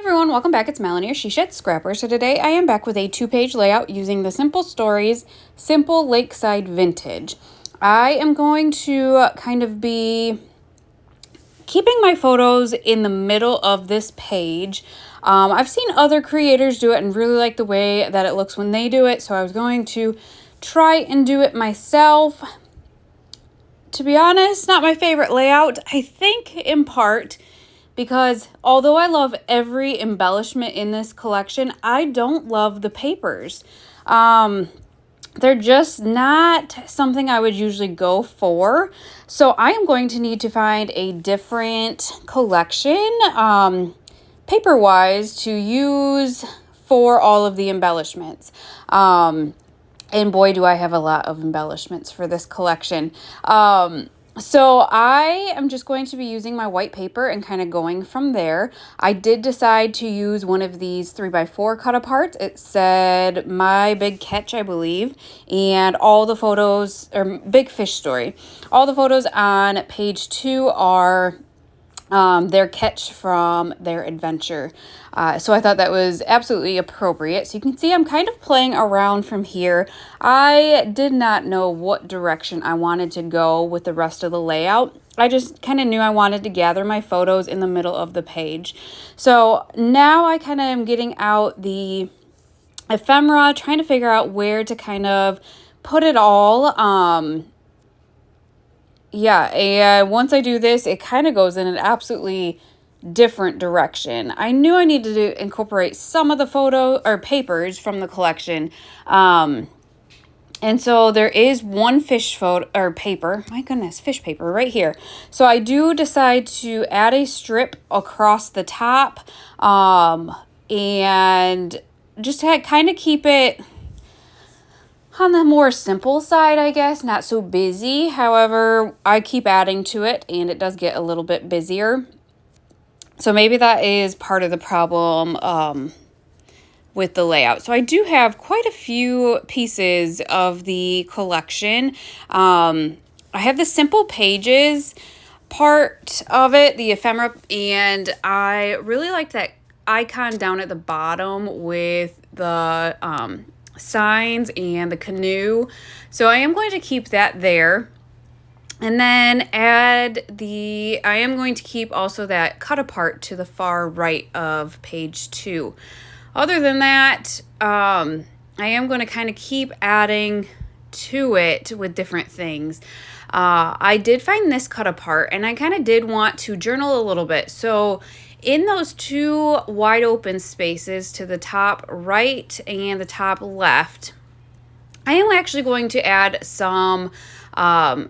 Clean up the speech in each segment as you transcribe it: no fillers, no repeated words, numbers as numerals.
Everyone, welcome back. It's Melanie, or She Shed Scrapper. So today I am back with a 2-page layout using the Simple Stories Simple Lakeside Vintage. I am going to kind of be keeping my photos in the middle of this page. I've seen other creators do it and really like the way that it looks when they do it, so I was going to try and do it myself. To be honest, not my favorite layout, I think in part because although I love every embellishment in this collection, I don't love the papers. They're just not something I would usually go for. So I am going to need to find a different collection, paper-wise, to use for all of the embellishments. And boy, do I have a lot of embellishments for this collection. So I am just going to be using my white paper and kind of going from there. I did decide to use one of these 3x4 cut aparts. It said My Big Catch, I believe, and all the photos, or Big Fish Story. All the photos on page 2 are their catch from their adventure. So I thought that was absolutely appropriate. So you can see I'm kind of playing around from here. I did not know what direction I wanted to go with the rest of the layout. I just kind of knew I wanted to gather my photos in the middle of the page. So now I kind of am getting out the ephemera, trying to figure out where to kind of put it all. Yeah, and once I do this, it kind of goes in an absolutely different direction. I knew I needed to incorporate some of the photo or papers from the collection. And so there is one fish photo or paper. My goodness, fish paper right here. So I do decide to add a strip across the top, and just to kind of keep it on the more simple side, I guess, not so busy. However, I keep adding to it and it does get a little bit busier. So maybe that is part of the problem with the layout. So I do have quite a few pieces of the collection. I have the simple pages part of it, the ephemera, and I really like that icon down at the bottom with the signs and the canoe. So I am going to keep that there. And then I am going to keep also that cut apart to the far right of page 2. Other than that, I am going to kind of keep adding to it with different things. I did find this cut apart and I kind of did want to journal a little bit. So in those 2 wide open spaces to the top right and the top left, I am actually going to add some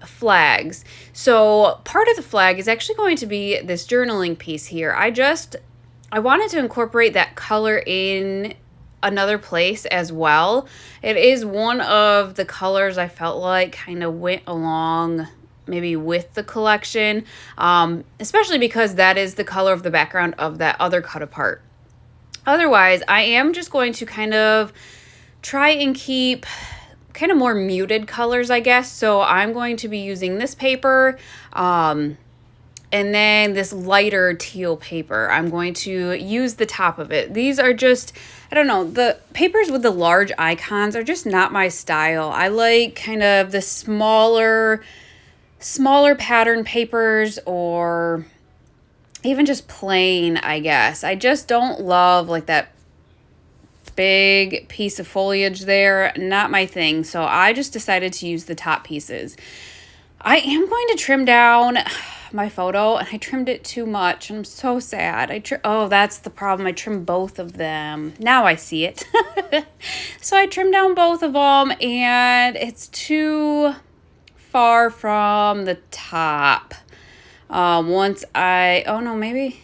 flags. So part of the flag is actually going to be this journaling piece here. I wanted to incorporate that color in another place as well. It is one of the colors I felt like kind of went along maybe with the collection, especially because that is the color of the background of that other cut apart. Otherwise, I am just going to kind of try and keep kind of more muted colors, I guess. So I'm going to be using this paper, and then this lighter teal paper. I'm going to use the top of it. These are just, I don't know, the papers with the large icons are just not my style. I like kind of the smaller pattern papers, or even just plain, I guess. I just don't love like that big piece of foliage there. Not my thing. So I just decided to use the top pieces. I am going to trim down my photo, and I trimmed it too much. I'm so sad. Oh, that's the problem. I trimmed both of them. Now I see it. So I trimmed down both of them, and it's too far from the top. Oh no, maybe.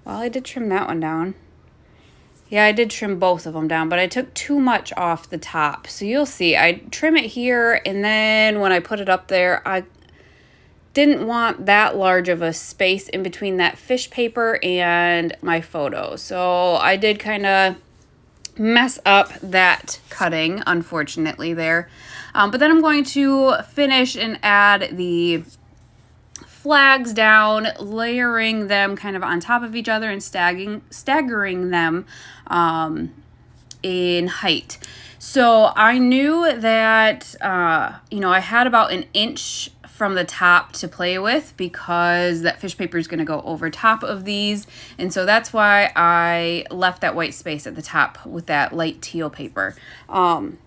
Well, I did trim that one down. Yeah, I did trim both of them down, but I took too much off the top. So you'll see, I trim it here, and then when I put it up there, I didn't want that large of a space in between that fish paper and my photo. So I did kind of mess up that cutting, unfortunately, there. But then I'm going to finish and add the flags down, layering them kind of on top of each other and staggering them in height. So I knew that, you know, I had about an inch from the top to play with because that fish paper is going to go over top of these. And so that's why I left that white space at the top with that light teal paper. And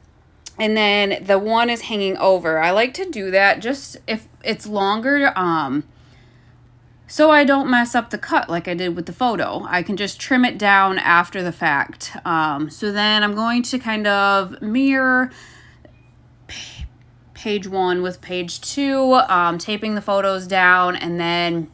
then the one is hanging over. I like to do that just if it's longer, so I don't mess up the cut like I did with the photo. I can just trim it down after the fact. So then I'm going to kind of mirror page 1 with page 2, taping the photos down, and then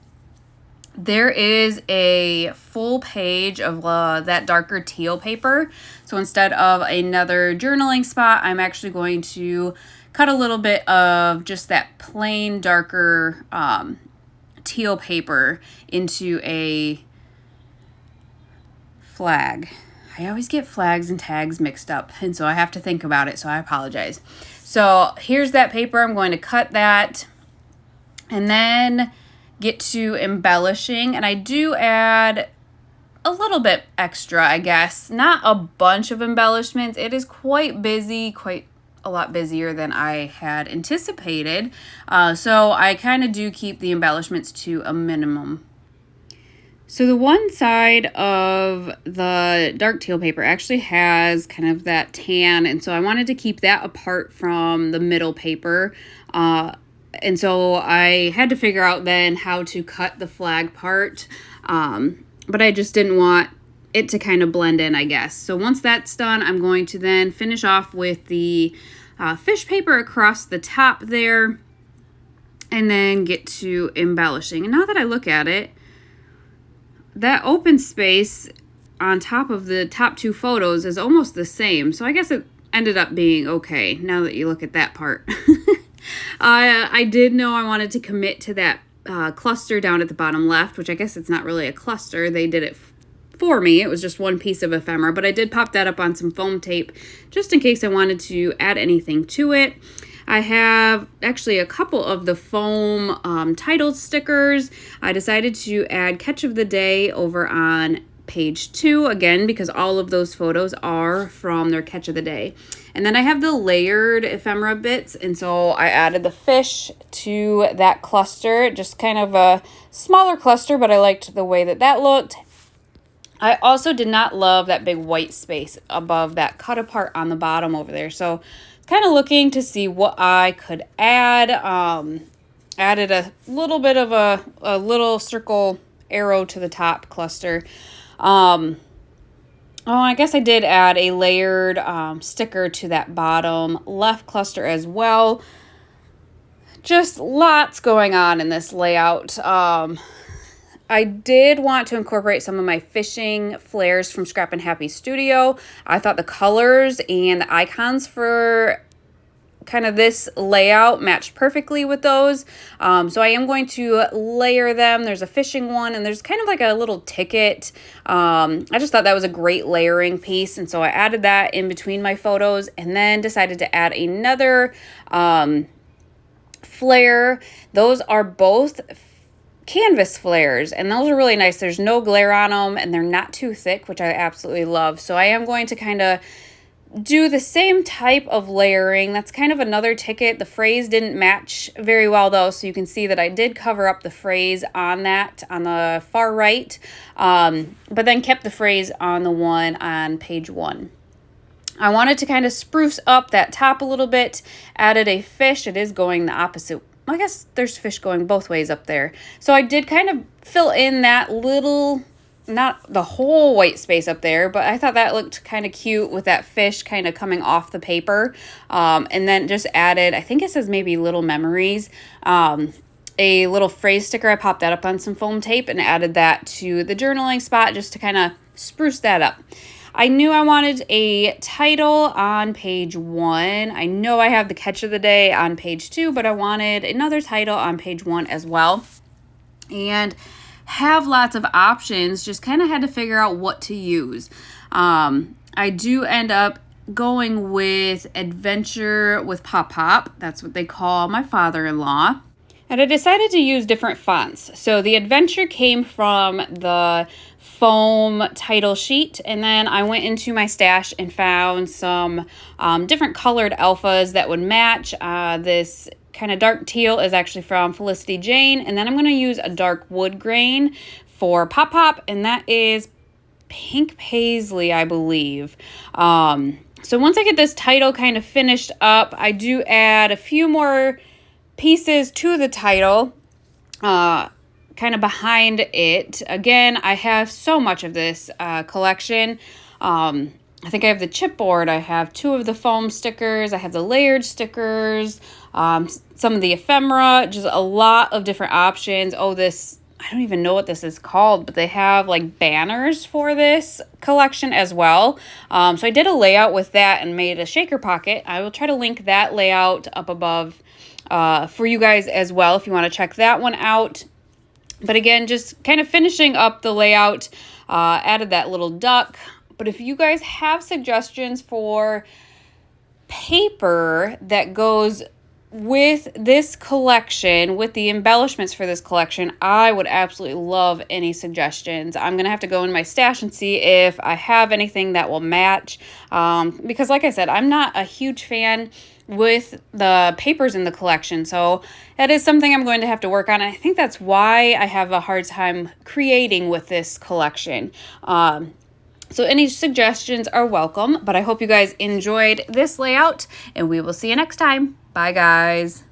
there is a full page of that darker teal paper. So instead of another journaling spot, I'm actually going to cut a little bit of just that plain darker teal paper into a flag. I always get flags and tags mixed up, and so I have to think about it, so I apologize. So here's that paper. I'm going to cut that and then get to embellishing, and I do add a little bit extra, I guess. Not a bunch of embellishments. It is quite busy, quite a lot busier than I had anticipated. So I kind of do keep the embellishments to a minimum. So the one side of the dark teal paper actually has kind of that tan, and so I wanted to keep that apart from the middle paper. And so I had to figure out then how to cut the flag part, but I just didn't want it to kind of blend in, I guess. So once that's done, I'm going to then finish off with the fish paper across the top there, and then get to embellishing. And now that I look at it, that open space on top of the top 2 photos is almost the same. So I guess it ended up being okay now that you look at that part. I did know I wanted to commit to that cluster down at the bottom left, which I guess it's not really a cluster. They did it for me. It was just one piece of ephemera, but I did pop that up on some foam tape just in case I wanted to add anything to it. I have actually a couple of the foam title stickers. I decided to add Catch of the Day over on page 2 again because all of those photos are from their Catch of the Day. And then I have the layered ephemera bits, and so I added the fish to that cluster, just kind of a smaller cluster, but I liked the way that that looked. I also did not love that big white space above that cut apart on the bottom over there. So kind of looking to see what I could add. Added a little bit of a little circle arrow to the top cluster. Oh, I guess I did add a layered sticker to that bottom left cluster as well. Just lots going on in this layout. I did want to incorporate some of my fishing flares from Scrap and Happy Studio. I thought the colors and the icons for kind of this layout matched perfectly with those. So I am going to layer them. There's a fishing one and there's kind of like a little ticket. I just thought that was a great layering piece. And so I added that in between my photos and then decided to add another flare. Those are both canvas flares and those are really nice. There's no glare on them and they're not too thick, which I absolutely love. So I am going to kind of do the same type of layering. That's kind of another ticket. The phrase didn't match very well though, so you can see that I did cover up the phrase on that on the far right, but then kept the phrase on the one on page 1. I wanted to kind of spruce up that top a little bit, added a fish. It is going the opposite. I guess there's fish going both ways up there. So I did kind of fill in that little, not the whole white space up there, but I thought that looked kind of cute with that fish kind of coming off the paper. And then just added, I think it says maybe little memories, a little phrase sticker. I popped that up on some foam tape and added that to the journaling spot just to kind of spruce that up. I knew I wanted a title on page 1. I know I have the Catch of the Day on page 2, but I wanted another title on page 1 as well. And have lots of options, just kind of had to figure out what to use. I do end up going with Adventure with Pop Pop. That's what they call my father-in-law. And I decided to use different fonts. So the Adventure came from the foam title sheet, and then I went into my stash and found some different colored alphas that would match. This kind of dark teal is actually from Felicity Jane, and then I'm going to use a dark wood grain for Pop Pop, and that is Pink Paisley, I believe. So once I get this title kind of finished up, I do add a few more pieces to the title, kind of behind it. Again, I have so much of this collection. I think I have the chipboard, I have 2 of the foam stickers, I have the layered stickers, some of the ephemera, just a lot of different options. Oh, this, I don't even know what this is called, but they have like banners for this collection as well. So I did a layout with that and made a shaker pocket. I will try to link that layout up above for you guys as well if you want to check that one out. But again, just kind of finishing up the layout, added that little duck. But if you guys have suggestions for paper that goes with this collection, with the embellishments for this collection, I would absolutely love any suggestions. I'm going to have to go in my stash and see if I have anything that will match. Because like I said, I'm not a huge fan with the papers in the collection. So that is something I'm going to have to work on. And I think that's why I have a hard time creating with this collection. So any suggestions are welcome, but I hope you guys enjoyed this layout, and we will see you next time. Bye, guys.